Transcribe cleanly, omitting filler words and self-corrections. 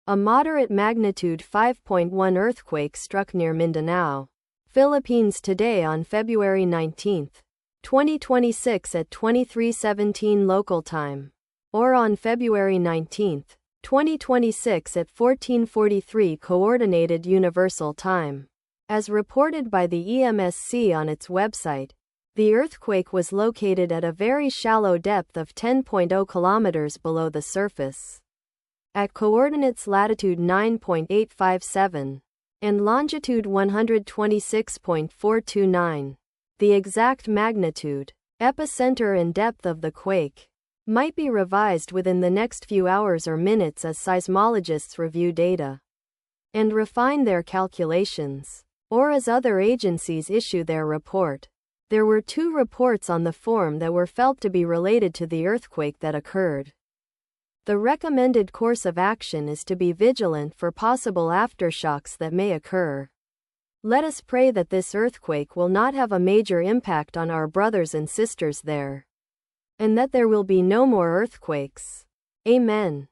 A moderate magnitude 5.1 earthquake struck near Mindanao, Philippines today on February 19, 2026 at 23:17 local time, or on February 19, 2026 at 14:43 Coordinated Universal Time. As reported by the EMSC on its website, the earthquake was located at a very shallow depth of 10.0 kilometers below the surface, at coordinates latitude 9.857 and longitude 126.429. The exact magnitude, epicenter and depth of the quake might be revised within the next few hours or minutes as seismologists review data and refine their calculations, or as other agencies issue their report. There were 2 reports on the form that were felt to be related to the earthquake that occurred. The recommended course of action is to be vigilant for possible aftershocks that may occur. Let us pray that this earthquake will not have a major impact on our brothers and sisters there, and that there will be no more earthquakes. Amen.